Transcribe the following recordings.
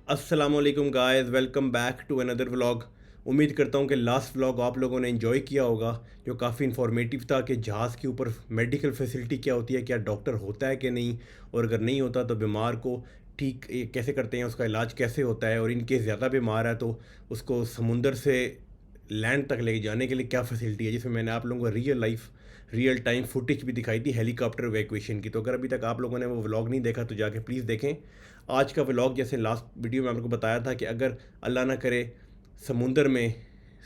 अस्सलामुअलैकुम guys, welcome back to another vlog. उम्मीद करता हूँ कि लास्ट व्लॉग आप लोगों ने एंजॉय किया होगा, जो काफ़ी इन्फॉर्मेटिव था कि जहाज़ के ऊपर मेडिकल फैसिलिटी क्या होती है, क्या डॉक्टर होता है कि नहीं, और अगर नहीं होता तो बीमार को ठीक कैसे करते हैं, उसका इलाज कैसे होता है, और इनके ज़्यादा बीमार है तो उसको समुंदर से लैंड तक ले जाने के लिए क्या फैसिलिटी है, जिसमें मैंने आप लोगों को रियल टाइम फुटेज भी दिखाई थी हेलीकॉप्टर इवैक्यूएशन की। तो अगर अभी तक आप लोगों ने वो व्लॉग नहीं देखा तो जाके प्लीज़ देखें। आज का व्लॉग जैसे लास्ट वीडियो में आपको बताया था कि अगर अल्लाह ना करे समुंदर में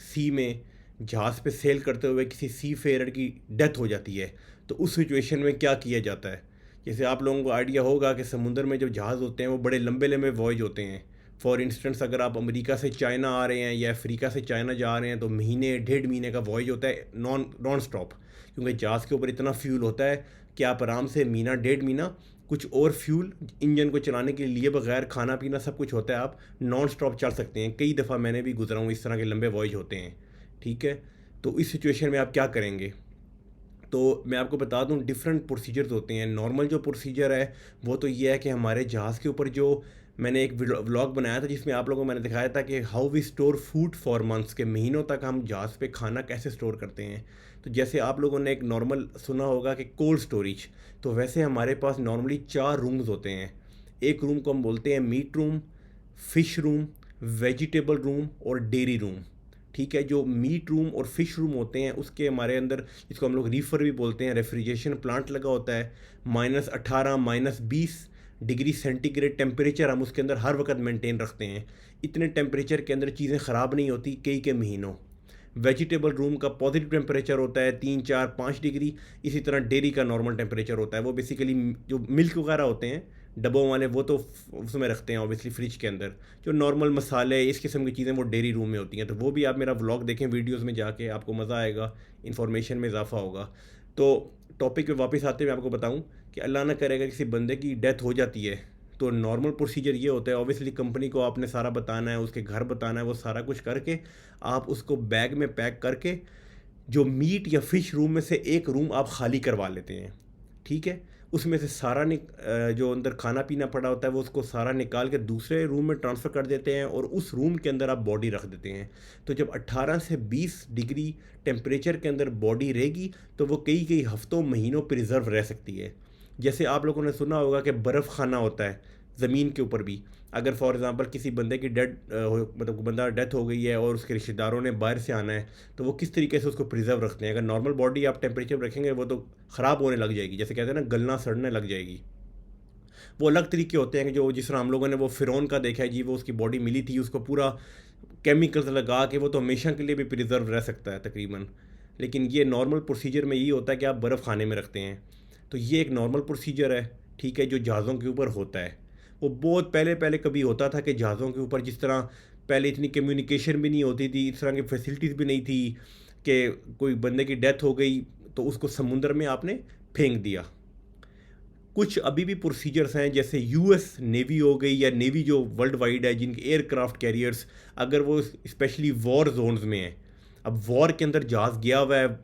सी में जहाज़ पे सेल करते हुए किसी सी फेयर की डेथ हो जाती है तो उस सिचुएशन में क्या किया जाता है। जैसे आप लोगों को आइडिया होगा कि समुंदर में जो जहाज़ होते हैं वो बड़े लंबे लंबे वॉयज होते हैं। फॉर इंस्टेंस अगर आप अमेरिका से चाइना आ रहे हैं या अफ्रीका से चाइना जा रहे हैं तो महीने डेढ़ महीने का वॉयज होता है नॉन स्टॉप, क्योंकि जहाज़ के ऊपर इतना फ्यूल होता है कि आप आराम से महीना डेढ़ महीना कुछ और फ्यूल इंजन को चलाने के लिए बगैर खाना पीना सब कुछ होता है, आप नॉन स्टॉप चल सकते हैं। कई दफ़ा मैंने भी गुजरा हूँ, इस तरह के लंबे वॉयज होते हैं। ठीक है, तो इस सिचुएशन में आप क्या करेंगे। तो मैं आपको बता दूं डिफरेंट प्रोसीजर्स होते हैं। नॉर्मल जो प्रोसीजर है वो तो ये है कि हमारे जहाज़ के ऊपर जो मैंने एक व्लॉग बनाया था जिसमें आप लोगों को मैंने दिखाया था कि how we store food for months, के महीनों तक हम जहाज़ पे खाना कैसे स्टोर करते हैं। तो जैसे आप लोगों ने एक नॉर्मल सुना होगा कि कोल्ड स्टोरेज, तो वैसे हमारे पास नॉर्मली 4 रूम्स होते हैं। एक रूम को हम बोलते हैं meat room, fish room, vegetable room और डेयरी रूम। ठीक है, जो मीट रूम और फिश रूम होते हैं उसके हमारे अंदर, इसको हम लोग रीफर भी बोलते हैं, रेफ्रिजरेशन प्लांट लगा होता है। -18 -20 डिग्री सेंटीग्रेड टेम्परेचर हम उसके अंदर हर वक्त मेंटेन रखते हैं। इतने टेम्परेचर के अंदर चीज़ें ख़राब नहीं होती कई के महीनों। वेजिटेबल रूम का पॉजिटिव टेम्परेचर होता है 3 4 5 डिग्री। इसी तरह डेयरी का नॉर्मल टेम्परेचर होता है, वो बेसिकली जो मिल्क वगैरह होते हैं डब्बों वाले वो तो उसमें रखते हैं ऑब्वियसली फ्रिज के अंदर। जो नॉर्मल मसाले इस किस्म की चीज़ें वो डेयरी रूम में होती हैं। तो वो भी आप मेरा व्लॉग देखें, वीडियोस में जाके आपको मज़ा आएगा, इन्फॉर्मेशन में इजाफा होगा। तो टॉपिक पे वापस आते हुए आपको बताऊं कि अल्लाह ना करेगा किसी बंदे की डेथ हो जाती है तो नॉर्मल प्रोसीजर ये होता है, ऑब्वियसली कंपनी को आपने सारा बताना है, उसके घर बताना है, वो सारा कुछ करके आप उसको बैग में पैक करके जो मीट या फिश रूम में से एक रूम आप खाली करवा लेते हैं। ठीक है, उसमें से सारा जो अंदर खाना पीना पड़ा होता है वो उसको सारा निकाल के दूसरे रूम में ट्रांसफ़र कर देते हैं और उस रूम के अंदर आप बॉडी रख देते हैं। तो जब 18 से 20 डिग्री टेम्परेचर के अंदर बॉडी रहेगी तो वो कई कई हफ्तों महीनों प्रिजर्व रह सकती है। जैसे आप लोगों ने सुना होगा कि बर्फ़ खाना होता है ज़मीन के ऊपर भी। अगर फॉर एग्ज़ाम्पल किसी बंदे की मतलब बंदा डेथ हो गई है और उसके रिश्तेदारों ने बाहर से आना है तो वो किस तरीके से उसको प्रिजर्व रखते हैं। अगर नॉर्मल बॉडी आप टेम्परेचर पर रखेंगे वो तो ख़राब होने लग जाएगी, जैसे कहते हैं ना गलना सड़ने लग जाएगी। वो अलग तरीके होते हैं कि जो जिस तरह हम लोगों ने वो फ़िरौन का देखा है जी, वो उसकी बॉडी मिली थी, उसको पूरा केमिकल्स लगा के वो तो हमेशा के लिए भी प्रिजर्व रह सकता है तकरीबन। लेकिन ये नॉर्मल प्रोसीजर में यही होता है कि आप बर्फ़ खाने में रखते हैं। तो ये एक नॉर्मल प्रोसीजर है, ठीक है, जो जहाज़ों के ऊपर होता है। वो बहुत पहले पहले कभी होता था कि जहाज़ों के ऊपर जिस तरह पहले इतनी कम्युनिकेशन भी नहीं होती थी, इस तरह की फैसिलिटीज़ भी नहीं थी कि कोई बंदे की डेथ हो गई तो उसको समुंदर में आपने फेंक दिया। कुछ अभी भी प्रोसीजर्स हैं, जैसे यूएस नेवी हो गई या नेवी जो वर्ल्ड वाइड है जिनके एयरक्राफ्ट कैरियर्स, अगर वो स्पेशली वॉर जोन्स में हैं, अब वॉर के अंदर जहाज़ गया हुआ है,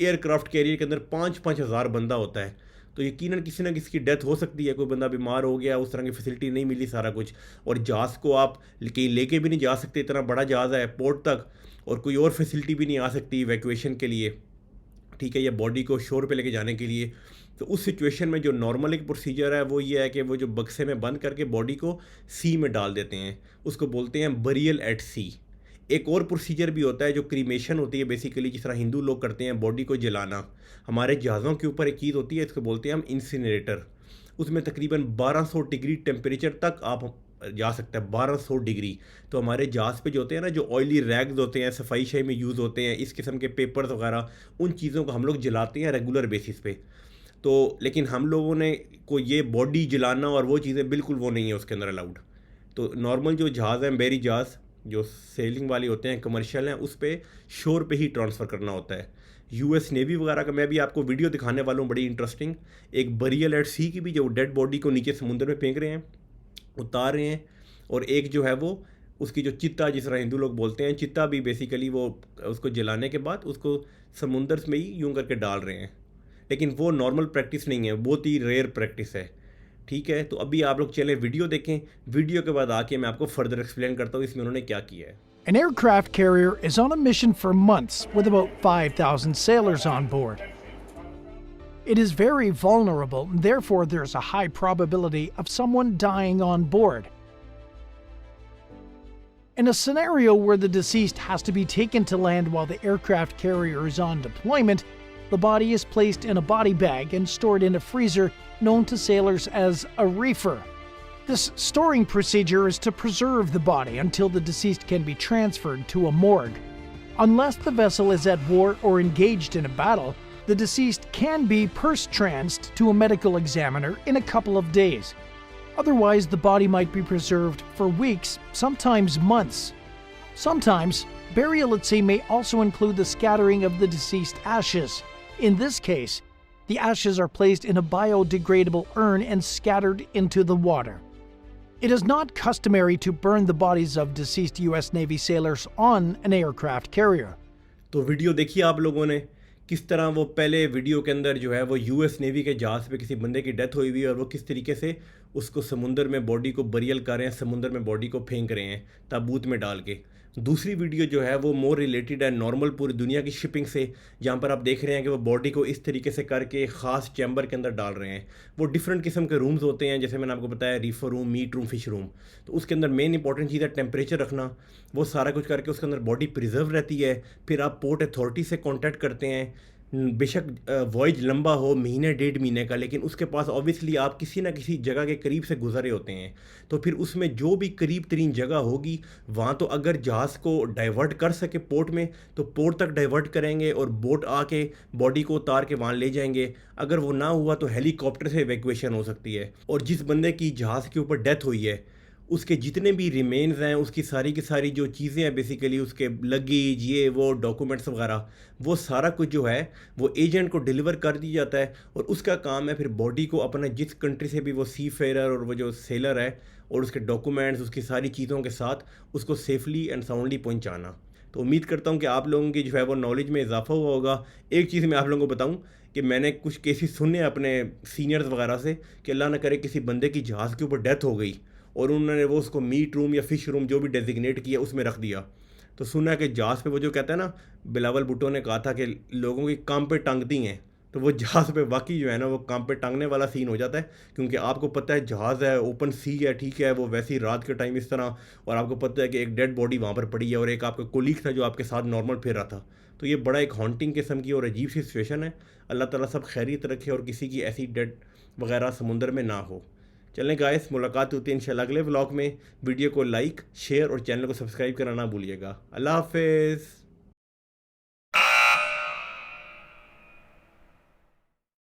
एयरक्राफ्ट कैरियर के अंदर 5-5 हज़ार बंदा होता है, तो यकीनन किसी ना किसी की डेथ हो सकती है। कोई बंदा बीमार हो गया, उस तरह की फैसिलिटी नहीं मिली सारा कुछ, और जहाज़ को आप कहीं लेके भी नहीं जा सकते, इतना बड़ा जहाज़ है पोर्ट तक, और कोई और फैसिलिटी भी नहीं आ सकती इवैक्यूएशन के लिए, ठीक है, या बॉडी को शोर पे लेके जाने के लिए। तो उस सिचुएशन में जो नॉर्मल एक प्रोसीजर है वो ये है कि वो जो बक्से में बंद करके बॉडी को सी में डाल देते हैं, उसको बोलते हैं बरियल एट सी। एक और प्रोसीजर भी होता है जो क्रीमेशन होती है, बेसिकली जिस तरह हिंदू लोग करते हैं बॉडी को जलाना। हमारे जहाज़ों के ऊपर एक चीज़ होती है, इसको बोलते हैं हम इंसिनरेटर। उसमें तकरीबन 1200 डिग्री टेम्परेचर तक आप जा सकता है, 1200 डिग्री। तो हमारे जहाज़ पे जो होते हैं ना, जो ऑयली रैग्स होते हैं, सफाई शई में यूज़ होते हैं, इस किस्म के पेपर्स वगैरह, उन चीज़ों को हम लोग जलाते हैं रेगुलर बेसिस पे। तो लेकिन हम लोगों ने को ये बॉडी जलाना और वो चीज़ें बिल्कुल वो नहीं है उसके अंदर अलाउड। तो नॉर्मल जो जहाज़ हैं, बेरी जहाज़ जो सेलिंग वाली होते हैं, कमर्शियल हैं, उस पे शोर पे ही ट्रांसफ़र करना होता है। यूएस नेवी वगैरह का मैं भी आपको वीडियो दिखाने वाला हूँ बड़ी इंटरेस्टिंग। एक बरियल एट सी की भी, जो डेड बॉडी को नीचे समुद्र में फेंक रहे हैं, उतार रहे हैं। और एक जो है वो उसकी जो चिता, जिस तरह हिंदू लोग बोलते हैं चिता, भी बेसिकली वो उसको जलाने के बाद उसको समुंदर में ही यूं करके डाल रहे हैं। लेकिन वो नॉर्मल प्रैक्टिस नहीं है, बहुत ही रेयर प्रैक्टिस है। ठीक है, तो अभी आप लोग चलें वीडियो देखें, वीडियो के बाद आके मैं आपको फर्दर एक्सप्लेन करता हूँ इसमें उन्होंने क्या किया है। An aircraft carrier is on a mission for months with about 5,000 sailors on board. It is very vulnerable, and therefore there's a high probability of someone dying on board. In a scenario where the deceased has to be taken to land while the aircraft carrier is on deployment, the body is placed in a body bag and stored in a freezer known to sailors as a reefer. This storing procedure is to preserve the body until the deceased can be transferred to a morgue. Unless the vessel is at war or engaged in a battle, the deceased can be purse-transed to a medical examiner in a couple of days. Otherwise, the body might be preserved for weeks, sometimes months. Sometimes, burial at sea may also include the scattering of the deceased ashes. In this case, the ashes are placed in a biodegradable urn and scattered into the water. It is not customary to burn the bodies of deceased US Navy sailors on an aircraft carrier. तो video देखिए आप लोगों ने किस तरह वो पहले video के अंदर जो है वो यूएस नेवी के जहाज़ पे किसी बंदे की डेथ हुई हुई है और वो किस तरीके से उसको समुंदर में बॉडी को बरियल कर रहे हैं, समुंदर में बॉडी को फेंक रहे हैं ताबूत में डाल के। दूसरी वीडियो जो है वो मोर रिलेटेड है नॉर्मल पूरी दुनिया की शिपिंग से, जहाँ पर आप देख रहे हैं कि वो बॉडी को इस तरीके से करके एक ख़ास चैम्बर के अंदर डाल रहे हैं। वो डिफरेंट किस्म के रूम्स होते हैं, जैसे मैंने आपको बताया reefer room, meat room, fish room. तो उसके अंदर मेन इंपॉर्टेंट चीज़ है टेम्परेचर रखना। वो सारा कुछ करके उसके अंदर बॉडी प्रिजर्व रहती है। फिर आप पोर्ट अथॉरिटी से कॉन्टैक्ट करते हैं। बेशक वॉयज लंबा हो, महीने 1.5 महीने का, लेकिन उसके पास ऑब्वियसली आप किसी ना किसी जगह के करीब से गुजरे होते हैं। तो फिर उसमें जो भी करीब तरीन जगह होगी वहाँ तो अगर जहाज़ को डाइवर्ट कर सके पोर्ट में तो पोर्ट तक डाइवर्ट करेंगे और बोट आके बॉडी को उतार के वहाँ ले जाएंगे। अगर वो ना हुआ तो हेलीकॉप्टर से इवैक्यूएशन हो सकती है। और जिस बंदे की जहाज़ के ऊपर डेथ हुई है उसके जितने भी रिमेन्स हैं, उसकी सारी की सारी जो चीज़ें हैं, बेसिकली उसके लगेज, ये वो डॉक्यूमेंट्स वगैरह, वो सारा कुछ जो है वो एजेंट को डिलीवर कर दिया जाता है। और उसका काम है फिर बॉडी को अपने जिस कंट्री से भी वो सी फेरर और वो जो सेलर है और उसके डॉक्यूमेंट्स, उसकी सारी चीज़ों के साथ उसको सेफली एंड साउंडली पहुँचाना। तो उम्मीद करता हूँ कि आप लोगों की जो है वो नॉलेज में इजाफा हुआ होगा। एक चीज़ मैं आप लोगों को बताऊँ कि मैंने कुछ केसेस सुने अपने सीनियर्स वगैरह से कि अल्लाह ना करे किसी बंदे की जहाज़ के ऊपर डेथ हो गई और उन्होंने वो उसको मीट रूम या फ़िश रूम जो भी डेजिग्नेट किया उसमें रख दिया। तो सुना कि जहाज़ पे वो जो कहता है ना, बिलावल भुट्टो ने कहा था कि लोगों की काम पे टांगती हैं, तो वो जहाज़ पे वाकई जो है ना वो काम पे टांगने वाला सीन हो जाता है। क्योंकि आपको पता है जहाज़ है, ओपन सी है, ठीक है, वो वैसी रात के टाइम इस तरह, और आपको पता है कि एक डेड बॉडी वहाँ पर पड़ी है और एक आपका कोलीग था जो आपके साथ नॉर्मल फिर रहा था। तो ये बड़ा एक हॉन्टिंग किस्म की और अजीब सी सिचुएशन है। अल्लाह ताला सब खैरियत रखे और किसी की ऐसी डेड वगैरह समुंदर में ना हो। चलें गाइस, मुलाकात होती है इंशाल्लाह अगले व्लॉग में। वीडियो को लाइक, शेयर और चैनल को सब्सक्राइब करना ना भूलिएगा। अल्लाह हाफिज़।